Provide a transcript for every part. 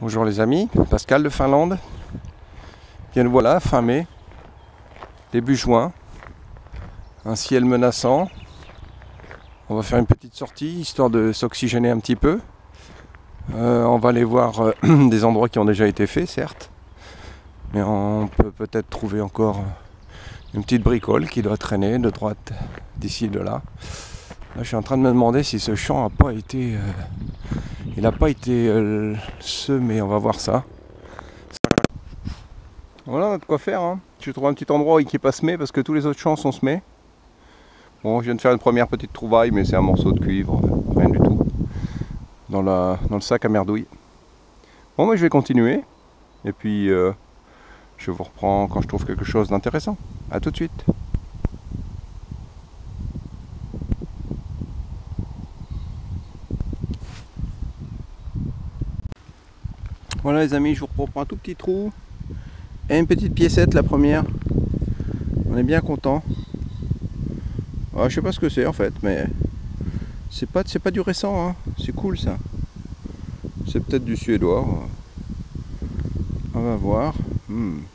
Bonjour les amis, Pascal de Finlande. Bien voilà, fin mai, début juin, un ciel menaçant. On va faire une petite sortie histoire de s'oxygéner un petit peu. On va aller voir des endroits qui ont déjà été faits, certes, mais on peut peut-être trouver encore une petite bricole qui doit traîner de droite d'ici et de là. Là, je suis en train de me demander si ce champ n'a pas été, il n'a pas été semé. On va voir ça. Voilà, on a de quoi faire. Hein. Je trouve un petit endroit qui n'est pas semé parce que tous les autres champs sont semés. Bon, je viens de faire une première petite trouvaille, mais c'est un morceau de cuivre, rien du tout, dans le sac à merdouille. Bon, moi je vais continuer, et puis je vous reprends quand je trouve quelque chose d'intéressant. A tout de suite. Voilà les amis, je vous reprends un tout petit trou, et une petite piécette la première. On est bien content. Ah, je sais pas ce que c'est en fait, mais c'est pas du récent, hein. C'est cool ça. C'est peut-être du suédois. On va voir.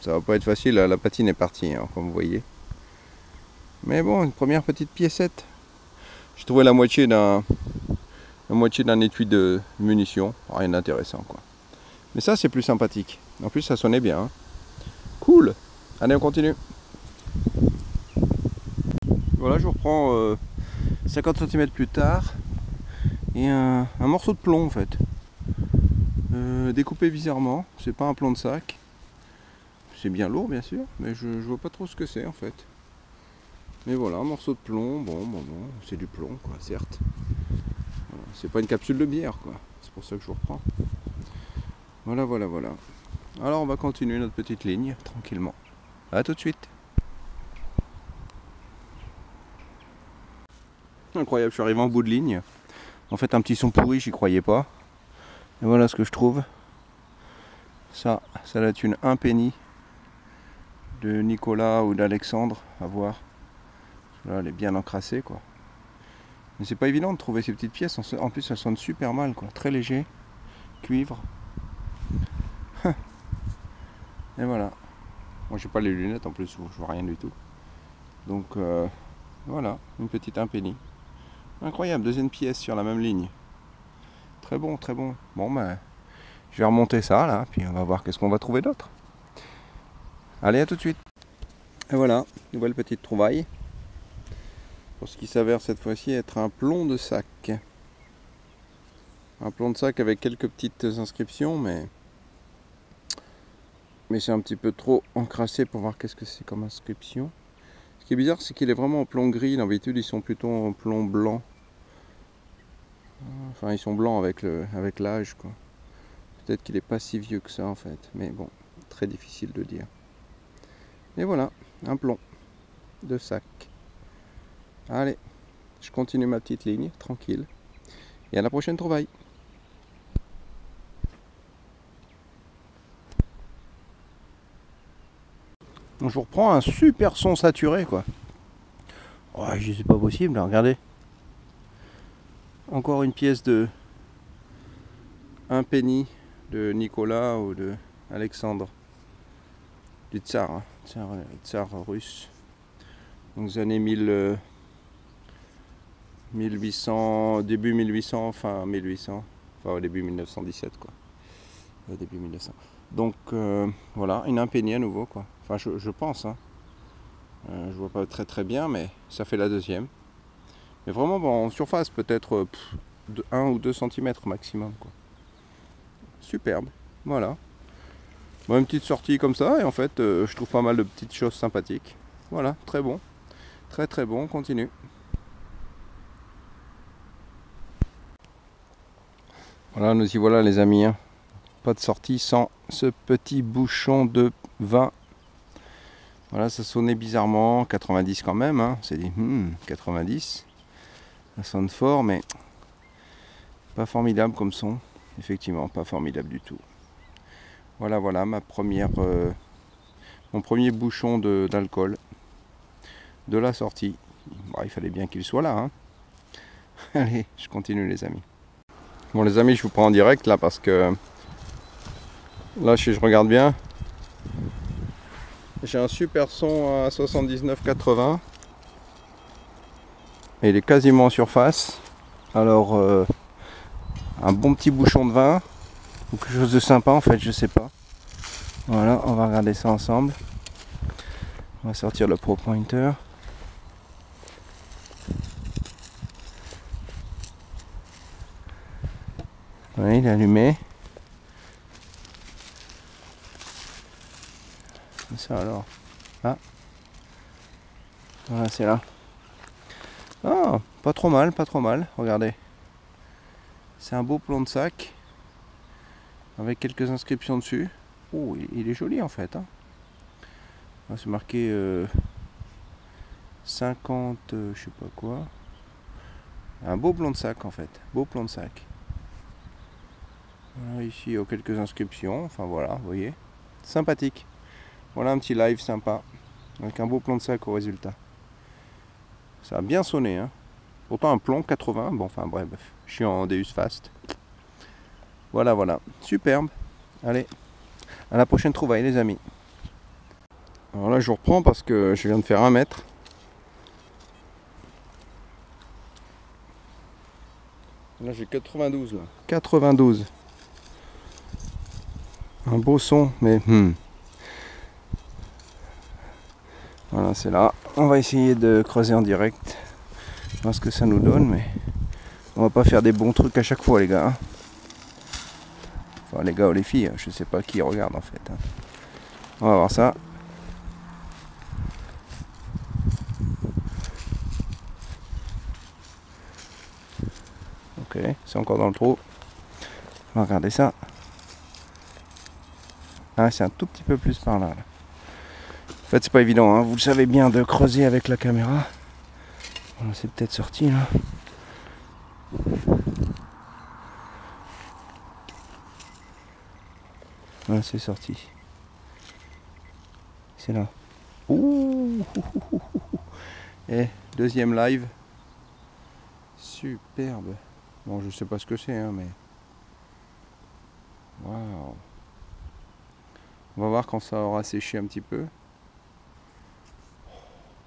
Ça va pas être facile, la patine est partie, hein, comme vous voyez. Mais bon, une première petite piécette. J'ai trouvé la moitié d'un étui de munitions. Rien d'intéressant quoi. Mais ça c'est plus sympathique. En plus ça sonnait bien. Hein. Cool. Allez, on continue. Voilà, je vous reprends 50 cm plus tard. Et un morceau de plomb en fait. Découpé bizarrement. C'est pas un plomb de sac. C'est bien lourd bien sûr, mais je vois pas trop ce que c'est en fait. Mais voilà, un morceau de plomb, bon, c'est du plomb quoi, certes. Voilà. C'est pas une capsule de bière quoi, c'est pour ça que je vous reprends. Voilà. Alors on va continuer notre petite ligne, tranquillement. A tout de suite. Incroyable, je suis arrivé en bout de ligne. En fait un petit son pourri, j'y croyais pas. Et voilà ce que je trouve. Ça doit être une 1 penny de Nicolas ou d'Alexandre, à voir. Là, elle est bien encrassée quoi. Mais c'est pas évident de trouver ces petites pièces. En plus, elles sonnent super mal quoi. Très léger, cuivre. Et voilà. Moi, j'ai pas les lunettes en plus, je vois rien du tout. Donc voilà, une petite 1 penny. Incroyable, deuxième pièce sur la même ligne. Très bon, très bon. Bon ben, je vais remonter ça là, puis on va voir qu'est-ce qu'on va trouver d'autre. Allez, à tout de suite. Et voilà, nouvelle petite trouvaille. Pour ce qui s'avère cette fois-ci être un plomb de sac. Un plomb de sac avec quelques petites inscriptions, mais c'est un petit peu trop encrassé pour voir qu'est-ce que c'est comme inscription. Ce qui est bizarre, c'est qu'il est vraiment en plomb gris. D'habitude, ils sont plutôt en plomb blanc. Enfin, ils sont blancs avec l'âge, quoi. Peut-être qu'il n'est pas si vieux que ça, en fait. Mais bon, très difficile de dire. Et voilà, un plomb de sac. Allez, je continue ma petite ligne, tranquille. Et à la prochaine trouvaille. Je vous reprends un super son saturé, quoi. Ouais, c'est pas possible, là, regardez. Encore une pièce de 1 penny de Nicolas ou de Alexandre. Du tsar, hein. Tsar russe. Donc les années 1800, début 1800, fin 1800. Enfin au début 1917 quoi. Au début 1900. Donc voilà, une 1 penny à nouveau quoi. Enfin je pense. Hein. Je vois pas très bien, mais ça fait la deuxième. Mais vraiment bon, en surface peut-être de 1 ou 2 cm maximum quoi. Superbe, voilà. Bon, une petite sortie comme ça, et en fait je trouve pas mal de petites choses sympathiques. Voilà, très bon. Très bon, on continue. Voilà, nous y voilà les amis. Hein. Pas de sortie sans ce petit bouchon de vin. Voilà, ça sonnait bizarrement, 90 quand même. Hein. On s'est dit, 90. Ça sonne fort, mais pas formidable comme son. Effectivement, pas formidable du tout. Voilà, mon premier bouchon d'alcool de la sortie. Bon, il fallait bien qu'il soit là. Hein. Allez, je continue les amis. Bon les amis, je vous prends en direct là parce que Là, si je regarde bien, j'ai un super son à 79,80 et il est quasiment en surface. Alors, un bon petit bouchon de vin ou quelque chose de sympa en fait, je sais pas. Voilà, on va regarder ça ensemble. On va sortir le Pro Pointer. Oui, il est allumé. Ça alors. Ah. Voilà, c'est là. Ah, pas trop mal, pas trop mal. Regardez. C'est un beau plomb de sac. Avec quelques inscriptions dessus. Oh, il est joli en fait. Hein. C'est marqué 50, je sais pas quoi. Un beau plomb de sac en fait. Beau plomb de sac. Voilà, ici il y a quelques inscriptions. Enfin voilà, vous voyez. Sympathique. Voilà un petit live sympa. Avec un beau plomb de sac au résultat. Ça a bien sonné. Hein. Pourtant un plomb 80. Bon, enfin bref. Je suis en Deus Fast. Voilà, voilà. Superbe. Allez. À la prochaine trouvaille les amis. Alors là je reprends parce que je viens de faire 1 mètre. Là j'ai 92 là. 92. Un beau son mais voilà c'est là. On va essayer de creuser en direct. Voir ce que ça nous donne mais on va pas faire des bons trucs à chaque fois les gars. Hein. Enfin les gars ou les filles, je sais pas qui regarde en fait. Hein. On va voir ça. Ok, c'est encore dans le trou. On va regarder ça. Ah, c'est un tout petit peu plus par là. En fait, c'est pas évident, hein. Vous le savez bien, de creuser avec la caméra. Voilà, c'est peut-être sorti là. Voilà, c'est sorti. C'est là. Ouh. Et deuxième live. Superbe. Bon, je sais pas ce que c'est, hein, mais. Waouh. On va voir quand ça aura séché un petit peu.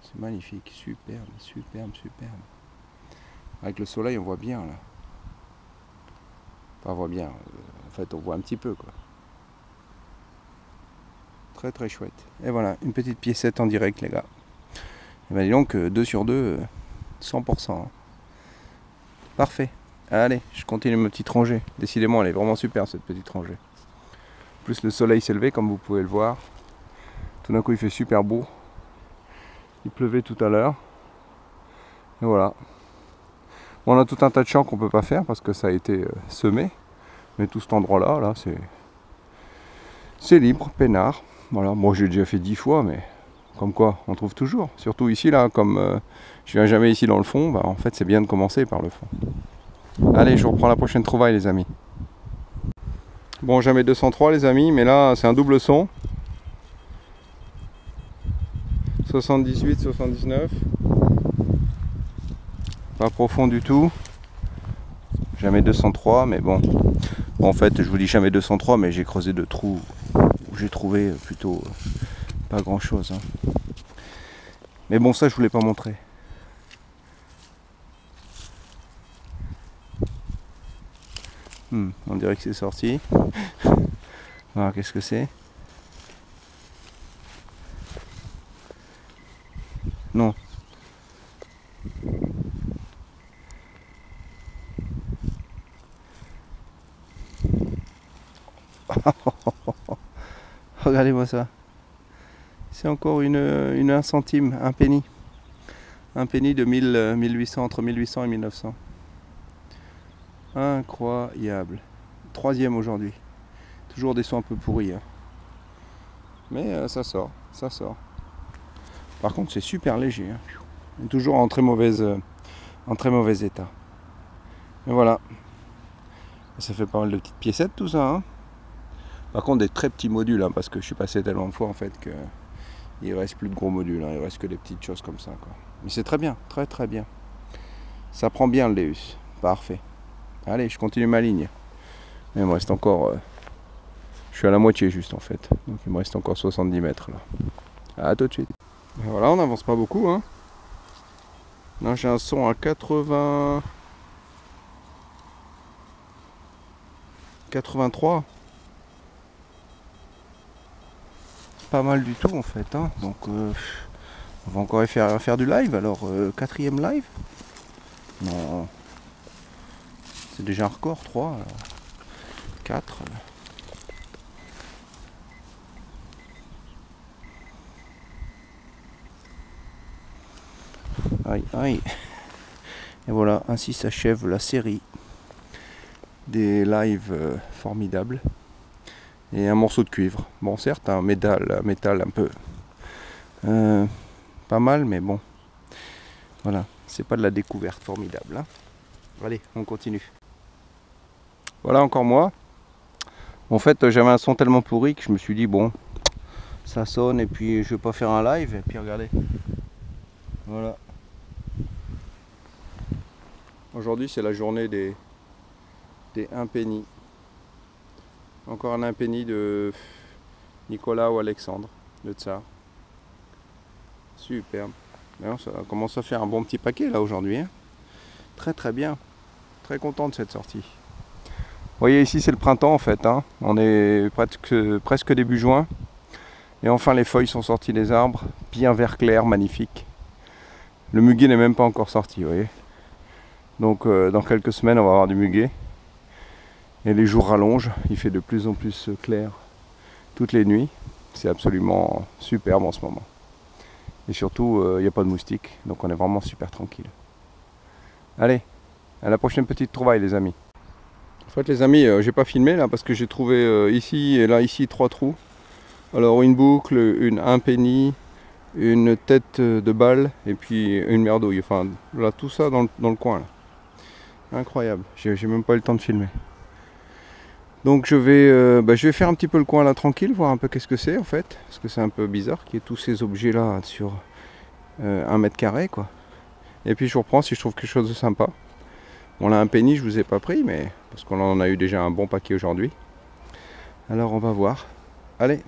C'est magnifique, superbe, superbe, superbe. Avec le soleil, on voit bien là. Enfin, on voit bien. En fait, on voit un petit peu quoi. Très très chouette. Et voilà, une petite piécette en direct, les gars. Et ben dis donc, 2 sur 2, 100%. Hein. Parfait. Allez, je continue ma petite rangée. Décidément, elle est vraiment super cette petite rangée. En plus, le soleil s'est levé, comme vous pouvez le voir. Tout d'un coup, il fait super beau. Il pleuvait tout à l'heure. Et voilà. Bon, on a tout un tas de champs qu'on peut pas faire parce que ça a été semé. Mais tout cet endroit-là, là, c'est libre, peinard. Voilà. Moi, j'ai déjà fait 10 fois, mais comme quoi, on trouve toujours. Surtout ici, là, comme je viens jamais ici dans le fond, bah, en fait, c'est bien de commencer par le fond. Allez, je vous reprends la prochaine trouvaille, les amis. Bon, jamais 203, les amis, mais là, c'est un double son. 78, 79. Pas profond du tout. Jamais 203, mais bon. En fait, je vous dis jamais 203, mais j'ai creusé 2 trous où j'ai trouvé plutôt pas grand chose. Hein. Mais bon, ça, je voulais pas montrer. On dirait que c'est sorti. Alors, qu'est-ce que c'est? Non. Regardez-moi ça. C'est encore une 1 centime, un penny. Un penny de 1800, entre 1800 et 1900. Incroyable. 3e aujourd'hui. Toujours des sons un peu pourris. Hein. Mais ça sort, ça sort. Par contre, c'est super léger. Hein. Toujours en très mauvais état. Et voilà. Ça fait pas mal de petites piécettes tout ça. Hein. Par contre, des très petits modules, hein, parce que je suis passé tellement de fois en fait que il reste plus de gros modules. Hein. Il reste que des petites choses comme ça. Quoi. Mais c'est très bien, très très bien. Ça prend bien le Deus. Parfait. Allez, je continue ma ligne. Mais il me reste encore Je suis à la moitié juste en fait. Donc il me reste encore 70 mètres là. À tout de suite. Et voilà, on n'avance pas beaucoup. Hein. Là j'ai un son à 80... 83. Pas mal du tout en fait. Hein. Donc on va encore faire du live. Alors quatrième live. Non. C'est déjà un record, 3. Alors 4. Aïe, aïe. Et voilà, ainsi s'achève la série des lives formidables. Et un morceau de cuivre. Bon, certes, un métal un peu pas mal, mais bon. Voilà, c'est pas de la découverte formidable. Hein. Allez, on continue. Voilà encore moi. En fait, j'avais un son tellement pourri que je me suis dit, bon, ça sonne et puis je vais pas faire un live. Et puis regardez. Voilà. Aujourd'hui, c'est la journée des impénis. Encore un impéni de Nicolas ou Alexandre, le tsar. Superbe. Alors, ça commence à faire un bon petit paquet là aujourd'hui. Hein. Très très bien. Très content de cette sortie. Vous voyez ici c'est le printemps en fait. Hein. On est presque début juin. Et enfin les feuilles sont sorties des arbres. Bien vert clair, magnifique. Le muguet n'est même pas encore sorti, vous voyez. Donc dans quelques semaines on va avoir du muguet. Et les jours rallongent, il fait de plus en plus clair toutes les nuits. C'est absolument superbe en ce moment. Et surtout, il n'y a pas de moustiques, donc on est vraiment super tranquille. Allez, à la prochaine petite trouvaille les amis. En fait les amis, j'ai pas filmé là parce que j'ai trouvé ici et là, ici 3 trous. Alors une boucle, un penny, une tête de balle et puis une merdouille. Enfin là tout ça dans le coin là. Incroyable, j'ai même pas eu le temps de filmer. Donc je vais faire un petit peu le coin là tranquille, voir un peu qu'est-ce que c'est en fait. Parce que c'est un peu bizarre qu'il y ait tous ces objets là sur 1 mètre carré quoi. Et puis je reprends si je trouve quelque chose de sympa. Bon là un penny je vous ai pas pris mais parce qu'on en a eu déjà un bon paquet aujourd'hui. Alors on va voir. Allez,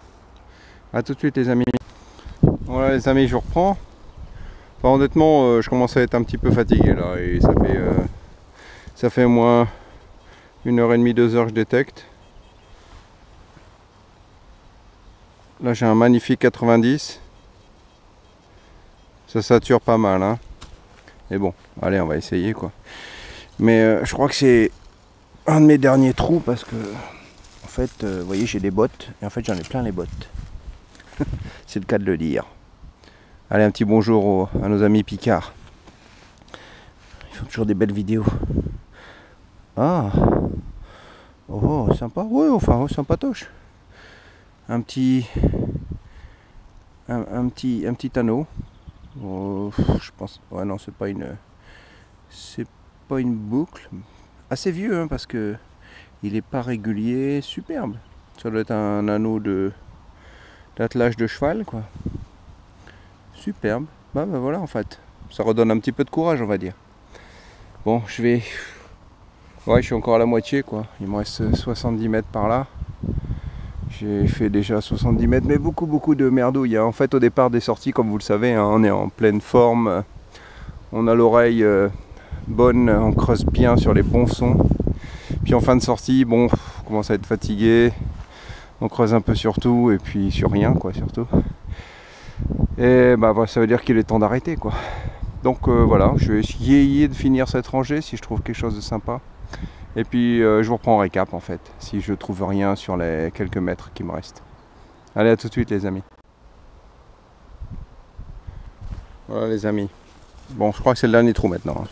à tout de suite les amis. Voilà les amis, je reprends. Enfin, honnêtement je commence à être un petit peu fatigué là et ça fait au moins 1h30, 2h je détecte. Là j'ai un magnifique 90. Ça sature pas mal hein. Mais bon, allez on va essayer quoi. Mais je crois que c'est un de mes derniers trous parce que en fait vous voyez j'ai des bottes et en fait j'en ai plein les bottes. C'est le cas de le dire. Allez un petit bonjour à nos amis Picard. Ils font toujours des belles vidéos. Ah. Oh, sympa. Ouais, enfin, sympatoche. Un petit anneau. Oh, je pense. Ouais, non, c'est pas une boucle. Assez vieux, hein, parce que il est pas régulier. Superbe. Ça doit être un anneau d'attelage de cheval, quoi. Superbe. Bah voilà, en fait. Ça redonne un petit peu de courage, on va dire. Bon, ouais, je suis encore à la moitié quoi. Il me reste 70 mètres par là. J'ai fait déjà 70 mètres, mais beaucoup de merdouilles. En fait, au départ des sorties, comme vous le savez, hein, on est en pleine forme. On a l'oreille bonne, on creuse bien sur les bons sons. Puis en fin de sortie, bon, on commence à être fatigué. On creuse un peu sur tout et puis sur rien quoi, surtout. Et bah ça veut dire qu'il est temps d'arrêter quoi. Donc voilà, je vais essayer de finir cette rangée si je trouve quelque chose de sympa. Et puis je vous reprends en récap en fait, si je trouve rien sur les quelques mètres qui me restent. Allez, à tout de suite les amis. Voilà les amis. Bon, je crois que c'est le dernier trou maintenant.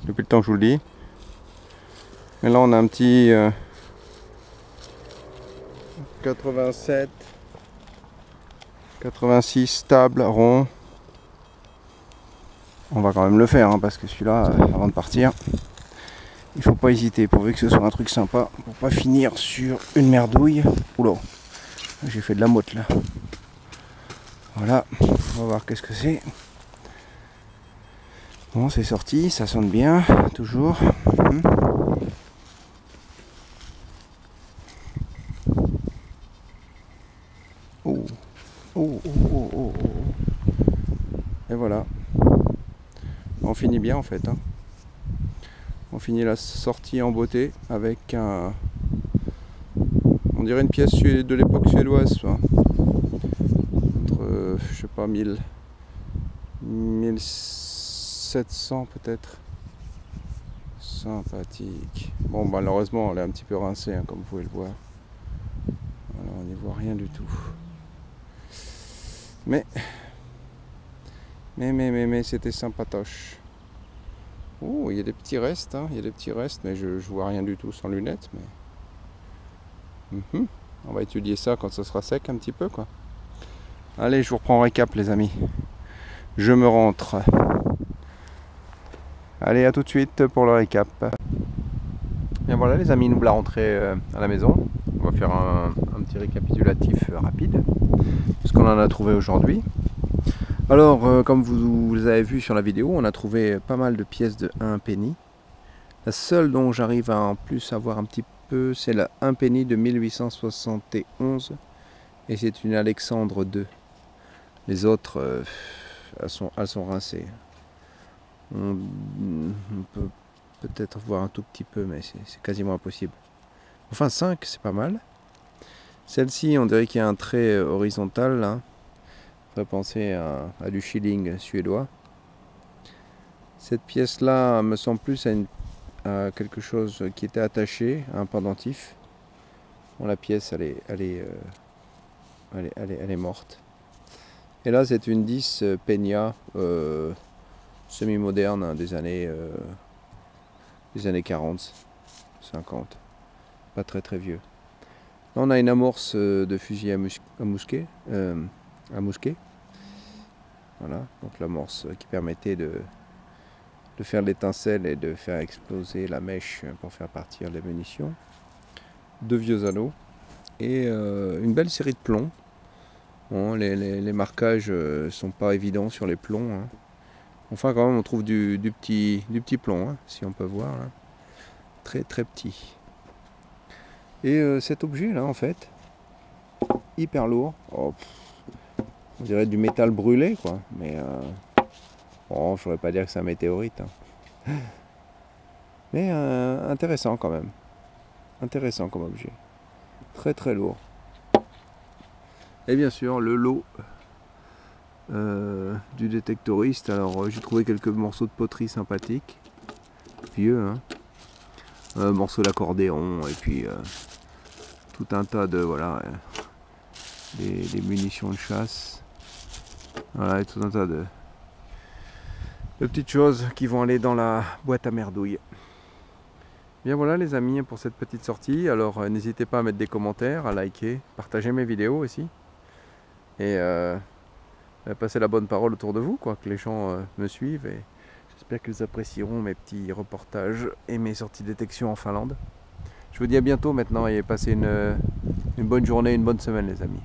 Depuis le temps que je vous le dis. Et là on a un petit 87, 86 stable, rond. On va quand même le faire hein, parce que celui-là, avant de partir, il faut pas hésiter pourvu que ce soit un truc sympa pour pas finir sur une merdouille. Oula, j'ai fait de la motte là. Voilà, on va voir qu'est-ce que c'est. Bon, c'est sorti, ça sonne bien, toujours. Oh, oh, oh, oh, oh. Et voilà. On finit bien en fait. Hein. On finit la sortie en beauté avec un... On dirait une pièce de l'époque suédoise. Entre, je sais pas, 1700 peut-être. Sympathique. Bon, malheureusement, elle est un petit peu rincée, hein, comme vous pouvez le voir. Alors, on n'y voit rien du tout. Mais c'était sympatoche. Oh, il y a des petits restes, hein, il y a des petits restes, mais je vois rien du tout sans lunettes. Mais on va étudier ça quand ça sera sec un petit peu, quoi. Allez, je vous reprends en récap, les amis. Je me rentre. Allez, à tout de suite pour le récap. Bien voilà, les amis, nous voilà rentrés à la maison. On va faire un petit récapitulatif rapide de ce qu'on en a trouvé aujourd'hui. Alors, comme vous avez vu sur la vidéo, on a trouvé pas mal de pièces de 1 penny. La seule dont j'arrive à en plus avoir un petit peu, c'est la 1 penny de 1871. Et c'est une Alexandre II. Les autres, elles sont rincées. On peut peut-être voir un tout petit peu, mais c'est quasiment impossible. Enfin, 5, c'est pas mal. Celle-ci, on dirait qu'il y a un trait horizontal, là. On pourrait penser à du shilling suédois. Cette pièce-là me semble plus à quelque chose qui était attaché, à un pendentif. Bon, la pièce, elle est morte. Et là, c'est une 10 Peña semi-moderne, hein, des années 40, 50. Pas très très vieux. Là, on a une amorce de fusil à mousquet. Voilà, donc l'amorce qui permettait de faire l'étincelle et de faire exploser la mèche pour faire partir les munitions. 2 vieux anneaux et une belle série de plombs. Bon, les marquages sont pas évidents sur les plombs. Hein. Enfin, quand même, on trouve du petit plomb, hein, si on peut voir. Là. Très très petit. Et cet objet là, en fait, hyper lourd. Oh, on dirait du métal brûlé, quoi. Mais bon, je ne pourrais pas dire que c'est un météorite. Hein. Mais intéressant quand même. Intéressant comme objet. Très très lourd. Et bien sûr, le lot du détectoriste. Alors, j'ai trouvé quelques morceaux de poterie sympathiques. Vieux, hein. Morceaux d'accordéon. Et puis, tout un tas de, voilà, des munitions de chasse. Voilà, et tout un tas de petites choses qui vont aller dans la boîte à merdouille. Bien voilà les amis pour cette petite sortie. Alors n'hésitez pas à mettre des commentaires, à liker, partager mes vidéos aussi. Et passer la bonne parole autour de vous, quoi, que les gens me suivent. Et j'espère qu'ils apprécieront mes petits reportages et mes sorties de détection en Finlande. Je vous dis à bientôt maintenant et passez une bonne journée, une bonne semaine les amis.